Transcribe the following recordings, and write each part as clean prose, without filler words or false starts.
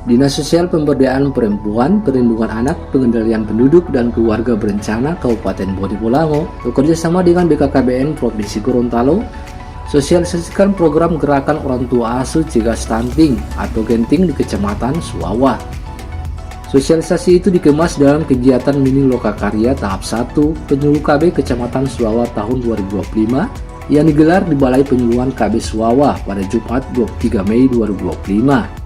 Dinas Sosial Pemberdayaan Perempuan, Perlindungan Anak, Pengendalian Penduduk, dan Keluarga Berencana Kabupaten Bonepolango bekerjasama dengan BKKBN Provinsi Gorontalo sosialisasikan program Gerakan Orang Tua Asuh Cegah Stunting atau Genting di Kecamatan Suwawa. Sosialisasi itu dikemas dalam kegiatan mini lokakarya tahap 1 Penyuluh KB Kecamatan Suwawa tahun 2025 yang digelar di Balai Penyuluhan KB Suwawa pada Jumat 23 Mei 2025.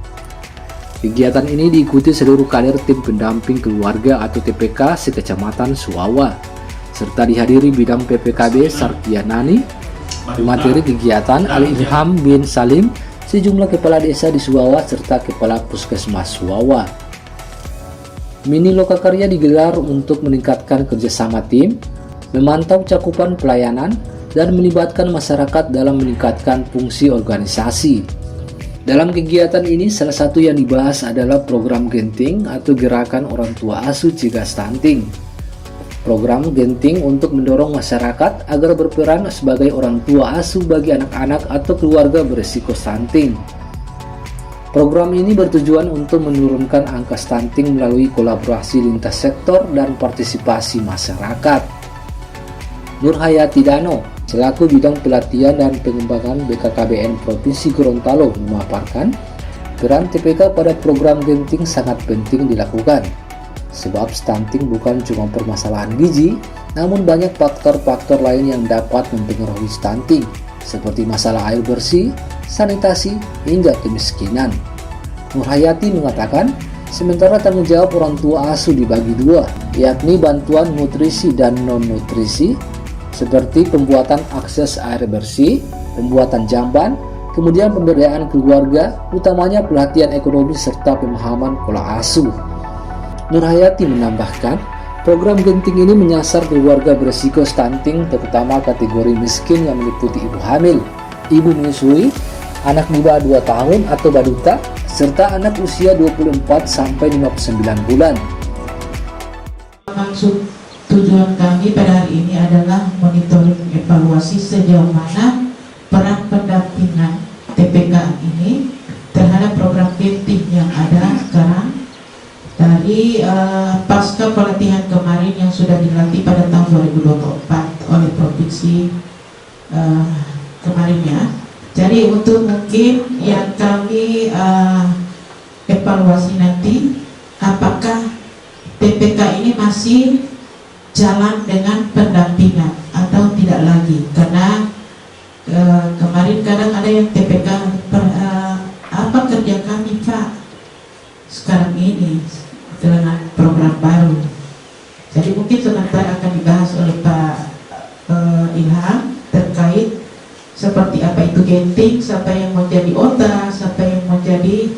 Kegiatan ini diikuti seluruh kader tim pendamping keluarga atau TPK sekecamatan Suwawa, serta dihadiri bidang PPKB Sarkianani. Materi kegiatan Ali Ilham bin Salim, sejumlah kepala desa di Suwawa serta kepala puskesmas Suwawa. Mini lokakarya digelar untuk meningkatkan kerjasama tim, memantau cakupan pelayanan, dan melibatkan masyarakat dalam meningkatkan fungsi organisasi. Dalam kegiatan ini, salah satu yang dibahas adalah program Genting atau Gerakan Orang Tua Asuh Cegah Stunting. Program Genting untuk mendorong masyarakat agar berperan sebagai orang tua asuh bagi anak-anak atau keluarga berisiko stunting. Program ini bertujuan untuk menurunkan angka stunting melalui kolaborasi lintas sektor dan partisipasi masyarakat. Nurhayati Dano, selaku bidang pelatihan dan pengembangan BKKBN Provinsi Gorontalo, memaparkan peran TPK pada program Genting sangat penting dilakukan, sebab stunting bukan cuma permasalahan gizi, namun banyak faktor-faktor lain yang dapat mempengaruhi stunting, seperti masalah air bersih, sanitasi, hingga kemiskinan. Nurhayati mengatakan, sementara tanggung jawab orang tua asuh dibagi dua, yakni bantuan nutrisi dan non-nutrisi, seperti pembuatan akses air bersih, pembuatan jamban, kemudian pemberdayaan keluarga, utamanya pelatihan ekonomi serta pemahaman pola asuh. Nurhayati menambahkan, program Genting ini menyasar keluarga berisiko stunting, terutama kategori miskin yang meliputi ibu hamil, ibu menyusui, anak di bawah 2 tahun atau baduta, serta anak usia 24 sampai 59 bulan. Maksud tujuan kami pada hari ini adalah monitoring evaluasi sejauh mana peran pendampingan TPK ini terhadap program Genting yang ada sekarang dari pasca pelatihan kemarin yang sudah dilatih pada tahun 2024 oleh provinsi kemarinnya. Jadi untuk mungkin yang kami evaluasi nanti, apakah TPK ini masih jalan dengan pendampingan atau tidak lagi, karena kemarin kadang ada yang TPK apa kerja kami Pak sekarang ini dengan program baru. Jadi mungkin sebentar akan dibahas oleh Pak Ilham terkait seperti apa itu Genting, siapa yang mau jadi OTA, siapa yang mau jadi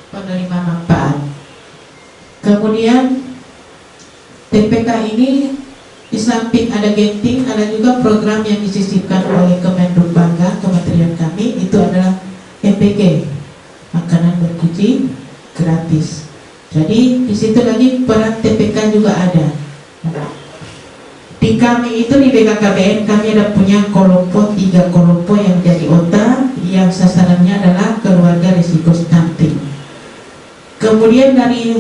penerima manfaat. Kemudian TPK ini di samping ada Genting, ada juga program yang disisipkan oleh Kemenhub Bangga, kementerian kami, itu adalah MBG, makanan bergizi gratis. Jadi di situ lagi peran TPK juga ada. Di kami itu di BKKBN kami ada punya kelompok 3 kelompok yang jadi OTA, yang sasarannya adalah keluarga risiko stunting. Kemudian dari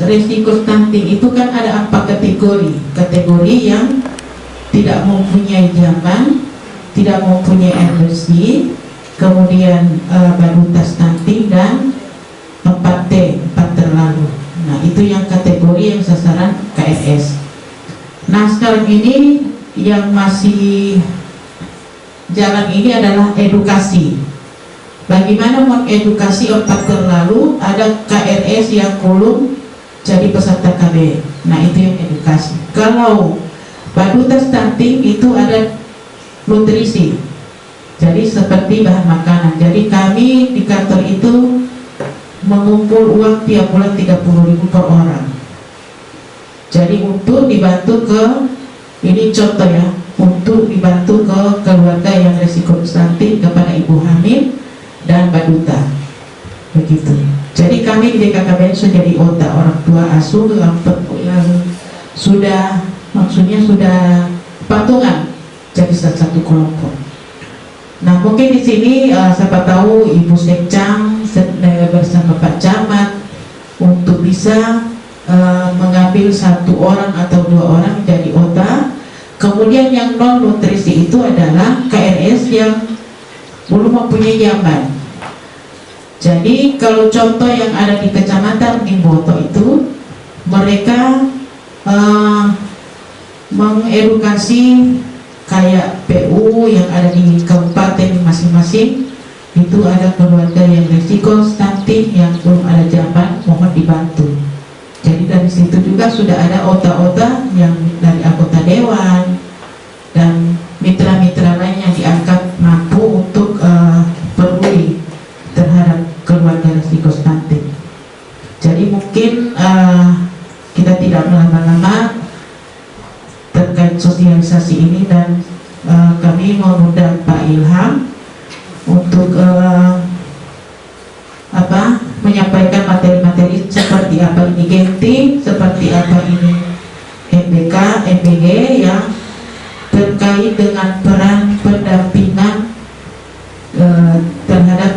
risiko stunting itu kan ada 4 kategori. Kategori yang tidak mempunyai jamban, tidak mempunyai air bersih, kemudian baduta stunting, dan 4T, 4 terlalu. Nah itu yang kategori yang sasaran KRS. Nah sekarang ini yang masih jalan ini adalah edukasi. Bagaimana mengedukasi 4 terlalu, ada KRS yang belum jadi peserta KB. Nah itu yang edukasi. Kalau baduta stunting itu ada nutrisi, jadi seperti bahan makanan. Jadi kami di kantor itu mengumpul uang tiap bulan 30.000 per orang. Jadi untuk dibantu ke, ini contoh ya, untuk dibantu ke keluarga yang risiko stunting, kepada ibu hamil dan baduta, begitu. Jadi kami di BKKBN sudah jadi OTA, orang tua asuh yang sudah, maksudnya sudah patungan jadi satu kelompok. Nah, mungkin di sini siapa tahu Ibu Sekcam bersama Pak Camat untuk bisa mengambil 1 orang atau 2 orang jadi OTA. Kemudian yang non nutrisi itu adalah KRS yang belum mempunyai jamban. Jadi kalau contoh yang ada di Kecamatan Nimboto itu, mereka mengedukasi kayak PU yang ada di kabupaten masing-masing. Itu ada keluarga yang risiko stunting yang belum ada jamban, mohon dibantu. Jadi dari situ juga sudah ada OTA-OTA yang dari anggota dewan dan mitra-mitra lain yang diangkat mampu untuk peduli terhadap keluarga risiko stunting. Jadi mungkin kita tidak melama-lama terkait sosialisasi ini, dan kami mengundang Pak Ilham untuk menyampaikan materi-materi seperti apa ini genting, seperti apa ini MBK, MBG yang terkait dengan peran pendampingan terhadap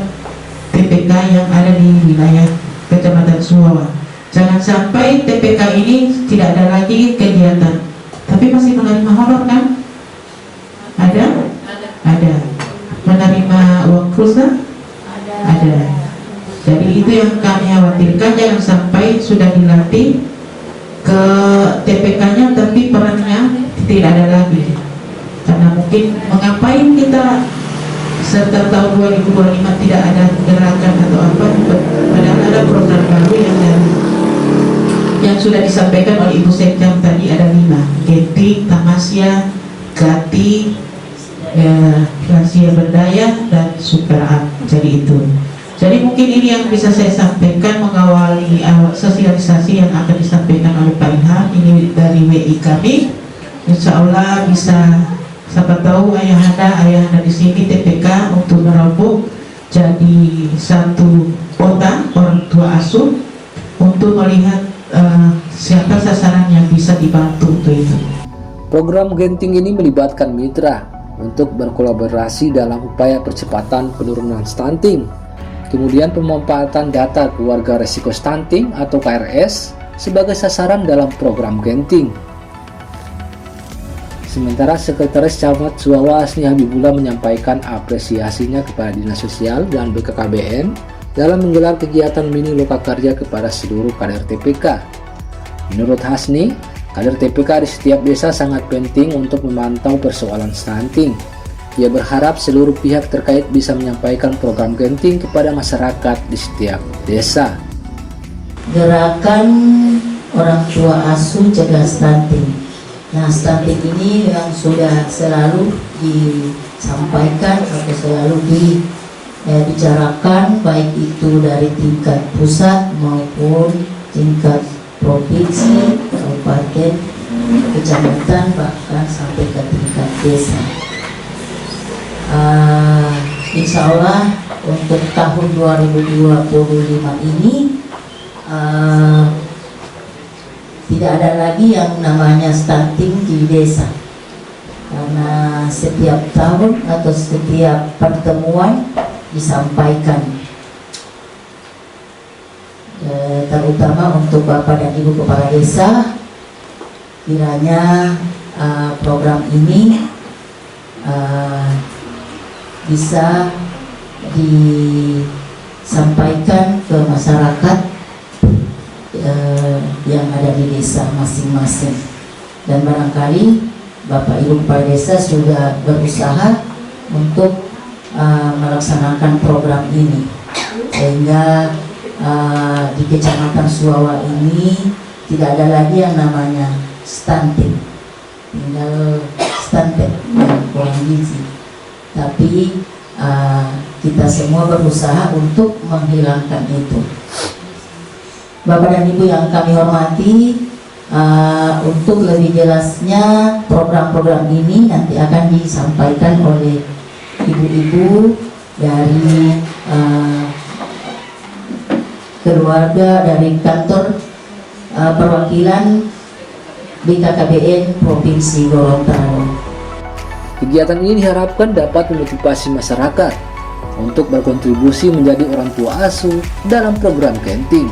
TPK yang ada di wilayah Kecamatan Suwawa. Jangan sampai TPK ini tidak ada lagi kegiatan, tapi masih menerima honor kan? Ada? Ada. Menerima uang pulsa? Ada. Jadi itu yang kami khawatirkan, jangan sampai sudah dilatih ke TPK-nya tapi perannya tidak ada lagi. Karena mungkin mengapain kita serta tahun 2025 tidak ada gerakan atau apa, padahal ada program baru yang sudah disampaikan oleh Ibu Sekjam tadi, ada 5: Genting, Tamasya, Gati, Lansia Berdaya, dan Super Up. Jadi itu. Jadi mungkin ini yang bisa saya sampaikan mengawali sosialisasi yang akan disampaikan oleh Pak Ilham ini dari WI kami. Insya Allah bisa, siapa tahu ayahanda di sini TPK untuk meroboh jadi 1 OTA, orang tua asuh, untuk melihat siapa sasaran yang bisa dibantu untuk itu. Program Genting ini melibatkan mitra untuk berkolaborasi dalam upaya percepatan penurunan stunting. Kemudian pemanfaatan data keluarga risiko stunting atau KRS sebagai sasaran dalam program Genting. Sementara Sekretaris Camat Suwawa Asni Habibullah menyampaikan apresiasinya kepada Dinas Sosial dan BKKBN dalam menggelar kegiatan mini lokakarya kepada seluruh kader TPK. Menurut Hasni, kader TPK di setiap desa sangat penting untuk memantau persoalan stunting. Ia berharap seluruh pihak terkait bisa menyampaikan program Genting kepada masyarakat di setiap desa. Gerakan orang tua asuh cegah stunting. Nah, stunting ini yang sudah selalu disampaikan atau selalu dibicarakan, baik itu dari tingkat pusat maupun tingkat provinsi, kabupaten, kecamatan, bahkan sampai ke tingkat desa. Insya Allah untuk tahun 2025 ini tidak ada lagi yang namanya stunting di desa, karena setiap tahun atau setiap pertemuan disampaikan, terutama untuk Bapak dan Ibu Kepala Desa, kiranya program ini bisa disampaikan ke masyarakat yang ada di desa masing-masing. Dan barangkali Bapak Ibu Kepala Desa sudah berusaha untuk melaksanakan program ini, sehingga di Kecamatan Suwawa ini tidak ada lagi yang namanya stunting, tinggal stunting yang kurang gizi. Tapi kita semua berusaha untuk menghilangkan itu. Bapak dan Ibu yang kami hormati, untuk lebih jelasnya program-program ini nanti akan disampaikan oleh ibu-ibu dari keluarga dari kantor perwakilan BKKBN Provinsi Gorontalo. Kegiatan ini diharapkan dapat memotivasi masyarakat untuk berkontribusi menjadi orang tua asuh dalam program Kenting.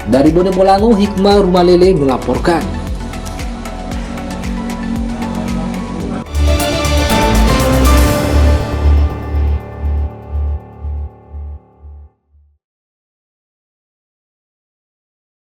Dari Bonepolango, Hikmah Rumalele melaporkan.